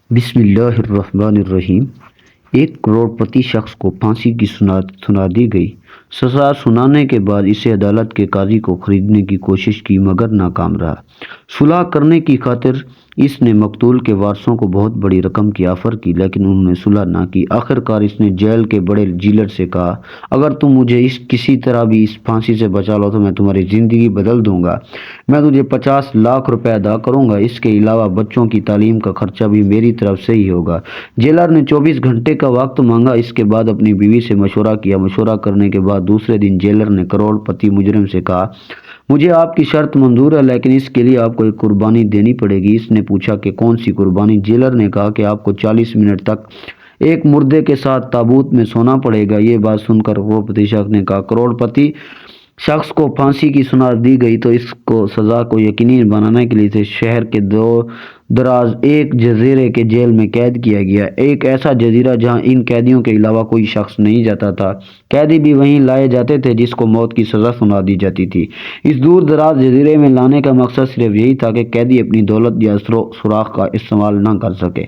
بسم اللہ الرحمن الرحیم۔ ایک کروڑپتی شخص کو پھانسی کی سنا دی گئی۔ سزا سنانے کے بعد اسے عدالت کے قاضی کو خریدنے کی کوشش کی مگر ناکام رہا۔ صلح کرنے کی خاطر اس نے مقتول کے وارثوں کو بہت بڑی رقم کی آفر کی لیکن انہوں نے صلح نہ کی۔ آخرکار اس نے جیل کے بڑے جیلر سے کہا، اگر تم مجھے کسی طرح بھی اس پھانسی سے بچا لو تو میں تمہاری زندگی بدل دوں گا۔ میں تجھے 50 لاکھ روپے ادا کروں گا، اس کے علاوہ بچوں کی تعلیم کا خرچہ بھی میری طرف سے ہی ہوگا۔ جیلر نے 24 گھنٹے کا وقت مانگا۔ اس کے بعد اپنی بیوی سے مشورہ کیا۔ مشورہ کرنے کے بعد دوسرے دن جیلر نے کروڑپتی مجرم سے کہا، مجھے آپ کی شرط منظور ہے لیکن اس کے لیے آپ کو ایک قربانی دینی پڑے گی۔ اس نے پوچھا کہ کون سی قربانی؟ جیلر نے کہا کہ آپ کو 40 منٹ تک ایک مردے کے ساتھ تابوت میں سونا پڑے گا۔ یہ بات سن کر کروڑپتی شخص نے کہا، کروڑپتی شخص کو پھانسی کی سنا دی گئی تو اس کو سزا کو یقینی بنانے کے لیے شہر کے دور دراز ایک جزیرے کے جیل میں قید کیا گیا، ایک ایسا جزیرہ جہاں ان قیدیوں کے علاوہ کوئی شخص نہیں جاتا تھا۔ قیدی بھی وہیں لائے جاتے تھے جس کو موت کی سزا سنا دی جاتی تھی۔ اس دور دراز جزیرے میں لانے کا مقصد صرف یہی تھا کہ قیدی اپنی دولت یا سوراخ کا استعمال نہ کر سکے۔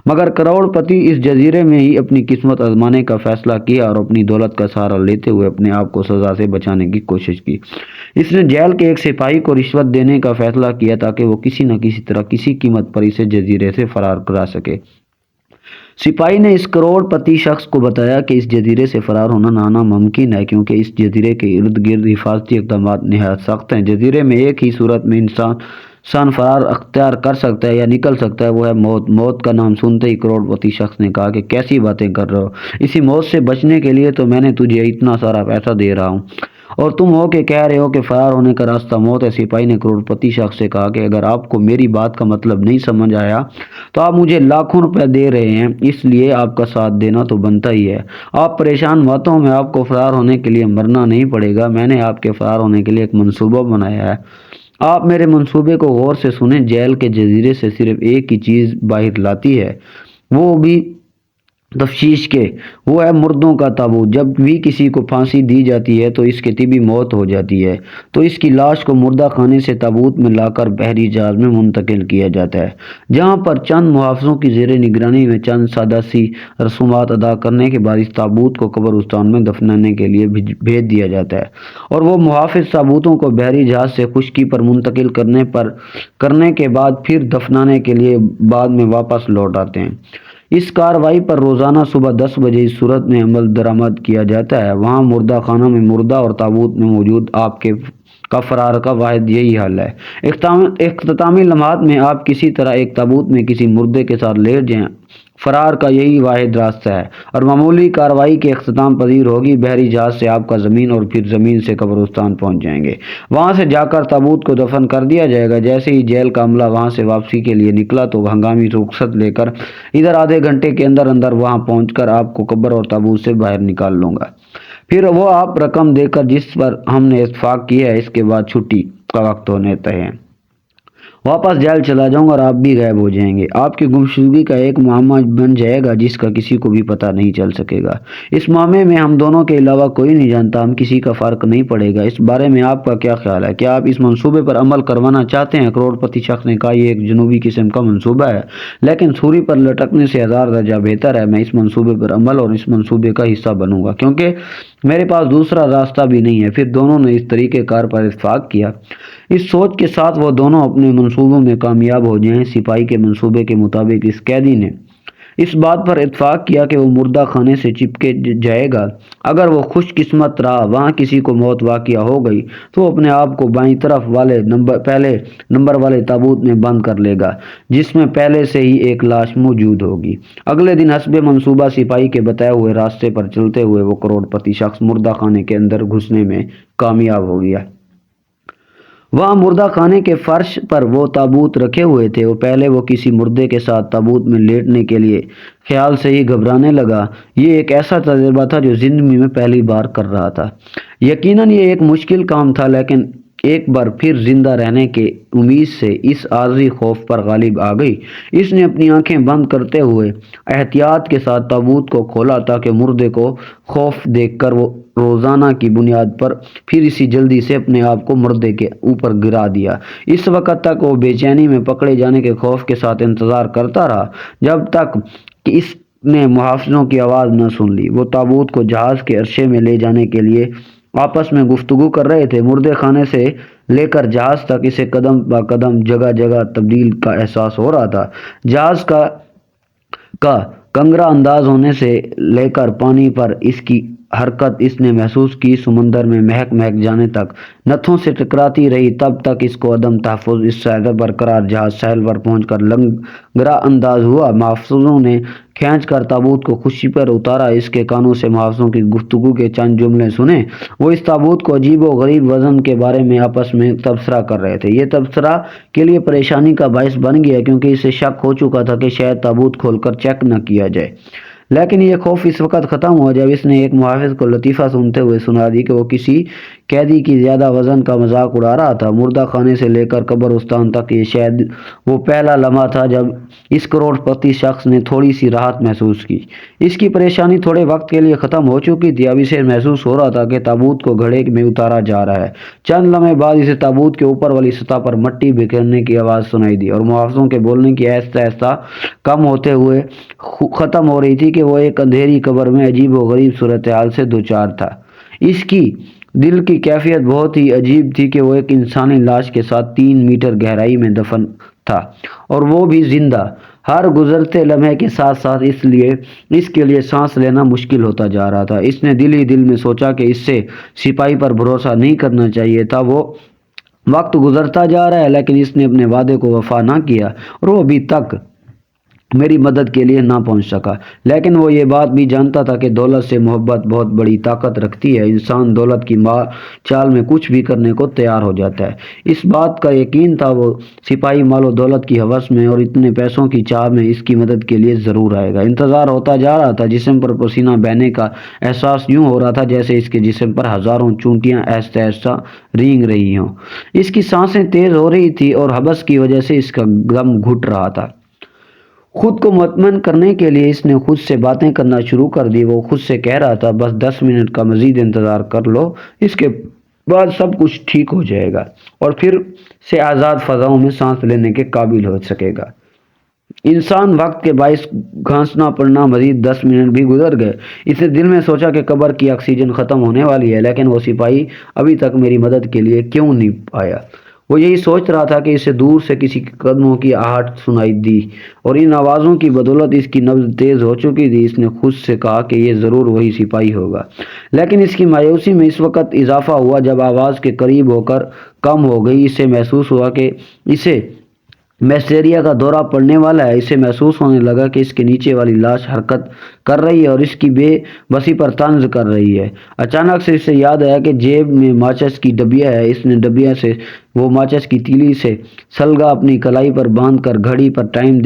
مگر کروڑپتی اس جزیرے میں ہی اپنی قسمت آزمانے کا فیصلہ کیا اور اپنی دولت کا سہارا لیتے ہوئے اپنے آپ کو سزا سے بچانے کی کوشش کی۔ اس نے جیل کے ایک سپاہی کو رشوت دینے کا فیصلہ کیا تاکہ وہ کسی نہ کسی طرح کسی قیمت پر اسے جزیرے سے فرار کرا سکے۔ سپاہی نے اس کروڑپتی شخص کو بتایا کہ اس جزیرے سے فرار ہونا ناممکن ہے کیونکہ اس جزیرے کے ارد گرد حفاظتی اقدامات نہایت سخت ہیں۔ جزیرے میں ایک ہی صورت میں انسان فرار اختیار کر سکتا ہے یا نکل سکتا ہے، وہ ہے موت۔ موت کا نام سنتے ہی کروڑپتی شخص نے کہا کہ کیسی باتیں کر رہے ہو؟ اسی موت سے بچنے کے لیے تو میں نے تجھے اتنا سارا پیسہ دے رہا ہوں اور تم ہو کہ کہہ رہے ہو کہ فرار ہونے کا راستہ موت ہے۔ سپاہی نے کروڑپتی شخص سے کہا کہ اگر آپ کو میری بات کا مطلب نہیں سمجھ آیا تو آپ مجھے لاکھوں روپے دے رہے ہیں، اس لیے آپ کا ساتھ دینا تو بنتا ہی ہے۔ آپ پریشان مت ہوں، میں آپ کو فرار ہونے کے لیے مرنا نہیں پڑے گا۔ میں نے آپ کے فرار ہونے کے لیے ایک منصوبہ بنایا ہے۔ آپ میرے منصوبے کو غور سے سنیں۔ جیل کے جزیرے سے صرف ایک ہی چیز باہر لاتی ہے، وہ بھی تفتیش کے، وہ ہے مردوں کا تابوت۔ جب بھی کسی کو پھانسی دی جاتی ہے تو اس کی طبی موت ہو جاتی ہے تو اس کی لاش کو مردہ خانے سے تابوت میں لا کر بحری جہاز میں منتقل کیا جاتا ہے، جہاں پر چند محافظوں کی زیر نگرانی میں چند سادہ سی رسومات ادا کرنے کے بعد اس تابوت کو قبرستان میں دفنانے کے لیے بھیج دیا جاتا ہے، اور وہ محافظ تابوتوں کو بحری جہاز سے خشکی پر منتقل کرنے کے بعد پھر دفنانے کے لیے بعد میں واپس لوٹ آتے ہیں۔ اس کارروائی پر روزانہ صبح 10 بجے اس صورت میں عمل درآمد کیا جاتا ہے۔ وہاں مردہ خانہ میں مردہ اور تابوت میں موجود آپ کا فرار کا واحد یہی حل ہے۔ اختتامی لمحات میں آپ کسی طرح ایک تابوت میں کسی مردے کے ساتھ لیٹ جائیں، فرار کا یہی واحد راستہ ہے اور معمولی کارروائی کے اختتام پذیر ہوگی۔ بحری جہاز سے آپ کا زمین اور پھر زمین سے قبرستان پہنچ جائیں گے، وہاں سے جا کر تابوت کو دفن کر دیا جائے گا۔ جیسے ہی جیل کا عملہ وہاں سے واپسی کے لیے نکلا تو ہنگامی رخصت لے کر ادھر آدھے گھنٹے کے اندر اندر وہاں پہنچ کر آپ کو قبر اور تابوت سے باہر نکال لوں گا، پھر وہ آپ رقم دے کر جس پر ہم نے اتفاق کیا ہے، اس کے بعد چھٹی کا وقت ہونے طے ہے، واپس جیل چلا جاؤں گا اور آپ بھی غائب ہو جائیں گے۔ آپ کی گمشدگی کا ایک معمہ بن جائے گا جس کا کسی کو بھی پتہ نہیں چل سکے گا۔ اس معاملے میں ہم دونوں کے علاوہ کوئی نہیں جانتا، ہم کسی کا فرق نہیں پڑے گا۔ اس بارے میں آپ کا کیا خیال ہے؟ کیا آپ اس منصوبے پر عمل کروانا چاہتے ہیں؟ کروڑپتی شخص نے کہا، یہ ایک جنوبی قسم کا منصوبہ ہے لیکن سوری پر لٹکنے سے 1000 درجہ بہتر ہے۔ میں اس منصوبے پر عمل اور اس منصوبے کا حصہ بنوں گا کیونکہ میرے پاس دوسرا راستہ بھی نہیں ہے۔ پھر دونوں نے اس طریقہ کار پر اتفاق کیا، اس سوچ کے ساتھ وہ دونوں اپنے منصوبوں میں کامیاب ہو جائیں۔ سپاہی کے منصوبے کے مطابق اس قیدی نے اس بات پر اتفاق کیا کہ وہ مردہ خانے سے چپکے جائے گا۔ اگر وہ خوش قسمت رہا، وہاں کسی کو موت واقع ہو گئی تو وہ اپنے آپ کو بائیں طرف والے پہلے نمبر والے تابوت میں بند کر لے گا جس میں پہلے سے ہی ایک لاش موجود ہوگی۔ اگلے دن حسب منصوبہ سپاہی کے بتائے ہوئے راستے پر چلتے ہوئے وہ کروڑپتی شخص مردہ خانے کے اندر گھسنے میں کامیاب ہو گیا۔ وہاں مردہ خانے کے فرش پر وہ تابوت رکھے ہوئے تھے۔ پہلے وہ کسی مردے کے ساتھ تابوت میں لیٹنے کے لیے خیال سے ہی گھبرانے لگا۔ یہ ایک ایسا تجربہ تھا جو زندگی میں پہلی بار کر رہا تھا۔ یقیناً یہ ایک مشکل کام تھا لیکن ایک بار پھر زندہ رہنے کی امید سے اس عارضی خوف پر غالب آ گئی۔ اس نے اپنی آنکھیں بند کرتے ہوئے احتیاط کے ساتھ تابوت کو کھولا تاکہ مردے کو خوف دیکھ کر وہ روزانہ کی بنیاد پر پھر اسی جلدی سے اپنے آپ کو مردے کے اوپر گرا دیا۔ اس وقت تک وہ بے چینی میں پکڑے جانے کے خوف کے ساتھ انتظار کرتا رہا جب تک کہ اس نے محافظوں کی آواز نہ سن لی۔ وہ تابوت کو جہاز کے عرصے میں لے جانے کے لیے آپس میں گفتگو کر رہے تھے۔ مردے خانے سے لے کر جہاز تک اسے قدم با قدم جگہ جگہ تبدیل کا احساس ہو رہا تھا۔ جہاز کا کنگرا انداز ہونے سے لے کر پانی پر اس کی حرکت اس نے محسوس کی سمندر میں مہک مہک جانے تک نتھوں سے ٹکراتی رہی، تب تک اس کو عدم تحفظ اس سے برقرار جہاز ساحل پر پہنچ کر لنگرا انداز ہوا۔ محافظوں نے کھینچ کر تابوت کو خشکی پر اتارا۔ اس کے کانوں سے محافظوں کی گفتگو کے چند جملے سنے۔ وہ اس تابوت کو عجیب و غریب وزن کے بارے میں آپس میں تبصرہ کر رہے تھے۔ یہ تبصرہ کے لیے پریشانی کا باعث بن گیا کیونکہ اسے شک ہو چکا تھا کہ شاید تابوت کھول کر چیک نہ کیا جائے، لیکن یہ خوف اس وقت ختم ہوا جب اس نے ایک محافظ کو لطیفہ سنتے ہوئے سنا دی کہ وہ کسی قیدی کی زیادہ وزن کا مذاق اڑا رہا تھا۔ مردہ خانے سے لے کر قبرستان تک یہ شاید وہ پہلا لمحہ تھا جب اس کروڑ پتی شخص نے تھوڑی سی راحت محسوس کی۔ اس کی پریشانی تھوڑے وقت کے لیے ختم ہو چکی تھی۔ اب اسے محسوس ہو رہا تھا کہ تابوت کو گھڑے میں اتارا جا رہا ہے۔ چند لمحے بعد اسے تابوت کے اوپر والی سطح پر مٹی بکھرنے کی آواز سنائی دی اور محافظوں کے بولنے کی آہستہ آہستہ کم ہوتے ہوئے ختم ہو رہی تھی کہ وہ ایک اندھیری قبر میں عجیب و غریب صورتحال سے دوچار تھا۔ اس کی دل کی کیفیت بہت ہی عجیب تھی کہ وہ ایک انسانی لاش کے ساتھ 3 میٹر گہرائی میں دفن تھا، اور وہ بھی زندہ۔ ہر گزرتے لمحے کے ساتھ ساتھ اس کے لیے سانس لینا مشکل ہوتا جا رہا تھا۔ اس نے دل ہی دل میں سوچا کہ اس سے سپاہی پر بھروسہ نہیں کرنا چاہیے تھا۔ وہ وقت گزرتا جا رہا ہے لیکن اس نے اپنے وعدے کو وفا نہ کیا اور وہ ابھی تک میری مدد کے لیے نہ پہنچ سکا۔ لیکن وہ یہ بات بھی جانتا تھا کہ دولت سے محبت بہت بڑی طاقت رکھتی ہے۔ انسان دولت کی چال میں کچھ بھی کرنے کو تیار ہو جاتا ہے۔ اس بات کا یقین تھا۔ وہ سپاہی مال و دولت کی ہوس میں اور اتنے پیسوں کی چاہ میں اس کی مدد کے لیے ضرور آئے گا۔ انتظار ہوتا جا رہا تھا، جسم پر پسینہ بہنے کا احساس یوں ہو رہا تھا جیسے اس کے جسم پر ہزاروں چونٹیاں آہستہ آہستہ رینگ رہی ہوں۔ اس کی سانسیں تیز ہو رہی تھی اور حبس کی وجہ سے اس کا دم گھٹ رہا تھا۔ خود کو مطمئن کرنے کے لیے اس نے خود سے باتیں کرنا شروع کر دی۔ وہ خود سے کہہ رہا تھا، بس 10 منٹ کا مزید انتظار کر لو، اس کے بعد سب کچھ ٹھیک ہو جائے گا اور پھر سے آزاد فضاؤں میں سانس لینے کے قابل ہو سکے گا۔ انسان وقت کے باعث گھانسنا پڑنا مزید 10 منٹ بھی گزر گئے۔ اس نے دل میں سوچا کہ قبر کی آکسیجن ختم ہونے والی ہے، لیکن وہ سپاہی ابھی تک میری مدد کے لیے کیوں نہیں آیا؟ وہ یہی سوچ رہا تھا کہ اسے دور سے کسی قدموں کی آہٹ سنائی دی اور ان آوازوں کی بدولت اس کی نبض تیز ہو چکی تھی۔ اس نے خود سے کہا کہ یہ ضرور وہی سپاہی ہوگا، لیکن اس کی مایوسی میں اس وقت اضافہ ہوا جب آواز کے قریب ہو کر کم ہو گئی۔ اسے محسوس ہوا کہ اسے میسٹیریا کا دورہ پڑنے والا ہے۔ اسے محسوس ہونے لگا کہ اس کے نیچے والی لاش حرکت کر رہی ہے اور اس کی بے بسی پر طنز کر رہی ہے۔ اچانک سے اسے یاد آیا کہ جیب میں ماچس کی ڈبیا ہے۔ اس نے ڈبیا سے وہ ماچس کی تیلی سے سلگا اپنی کلائی پر باندھ کر گھڑی پر ٹائم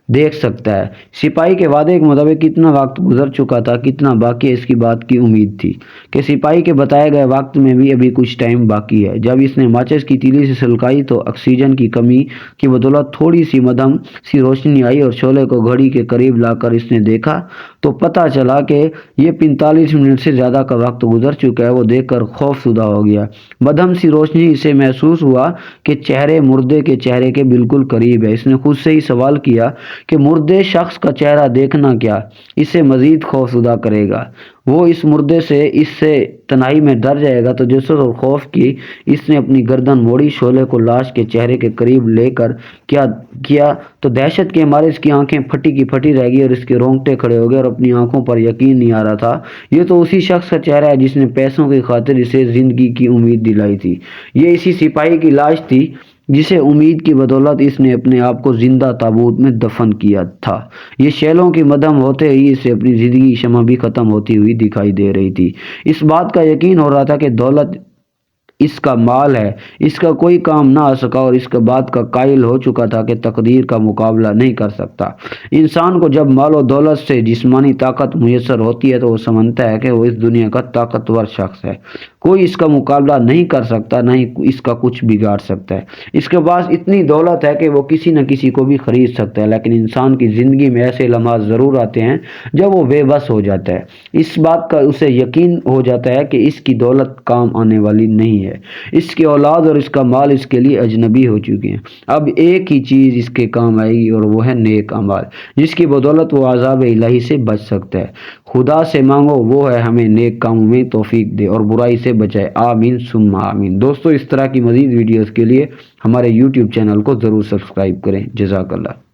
دیکھ سکتا ہے۔ سپاہی کے وعدے کے مطابق کتنا وقت گزر چکا تھا، کتنا باقی ہے، اس کی بات کی امید تھی کہ سپاہی کے بتائے گئے وقت میں بھی ابھی کچھ ٹائم باقی ہے۔ جب اس نے ماچس کی تیلی سے سلگائی تو آکسیجن کی کمی کی بدولت تھوڑی سی مدھم سی روشنی آئی اور شعلے کو گھڑی کے قریب لا کر اس نے دیکھا تو پتہ چلا کہ یہ 45 منٹ سے زیادہ کا وقت گزر چکا ہے۔ وہ دیکھ کر خوف زدہ ہو گیا۔ مدھم سی روشنی اسے محسوس ہوا کہ چہرے مردے کے چہرے کے بالکل قریب ہے۔ اس نے خود سے ہی سوال کیا کہ مردے شخص کا چہرہ دیکھنا کیا اسے مزید خوف زدہ کرے گا؟ وہ اس مردے سے اس سے تنہائی میں ڈر جائے گا؟ تجسس اور خوف کی اس نے اپنی گردن موڑی، شعلے کو لاش کے چہرے کے قریب لے کر کیا تو دہشت کے مارے اس کی آنکھیں پھٹی کی پھٹی رہ گئی اور اس کے رونگٹے کھڑے ہو گئے اور اپنی آنکھوں پر یقین نہیں آ رہا تھا۔ یہ تو اسی شخص کا چہرہ ہے جس نے پیسوں کی خاطر اسے زندگی کی امید دلائی تھی۔ یہ اسی سپاہی کی لاش تھی جسے امید کی بدولت اس نے اپنے آپ کو زندہ تابوت میں دفن کیا تھا۔ یہ شعلوں کی مدھم ہوتے ہی اسے اپنی زندگی کی شمع بھی ختم ہوتی ہوئی دکھائی دے رہی تھی۔ اس بات کا یقین ہو رہا تھا کہ دولت اس کا مال ہے، اس کا کوئی کام نہ آ سکا اور اس کا بات کا قائل ہو چکا تھا کہ تقدیر کا مقابلہ نہیں کر سکتا۔ انسان کو جب مال و دولت سے جسمانی طاقت میسر ہوتی ہے تو وہ سمجھتا ہے کہ وہ اس دنیا کا طاقتور شخص ہے۔ کوئی اس کا مقابلہ نہیں کر سکتا، نہ ہی اس کا کچھ بگاڑ سکتا ہے۔ اس کے پاس اتنی دولت ہے کہ وہ کسی نہ کسی کو بھی خرید سکتا ہے، لیکن انسان کی زندگی میں ایسے لمحات ضرور آتے ہیں جب وہ بے بس ہو جاتا ہے۔ اس بات کا اسے یقین ہو جاتا ہے کہ اس کی دولت کام آنے والی نہیں ہے، اس کی اولاد اور اس کا مال اس کے لیے اجنبی ہو چکے ہیں۔ اب ایک ہی چیز اس کے کام آئے گی اور وہ ہے نیک اعمال، جس کی بدولت وہ عذاب الہی سے بچ سکتا ہے۔ خدا سے مانگو وہ ہے ہمیں نیک کاموں میں توفیق دے اور برائی سے بچائے، آمین ثم آمین۔ دوستو اس طرح کی مزید ویڈیوز کے لیے ہمارے YouTube چینل کو ضرور سبسکرائب کریں۔ جزاک اللہ۔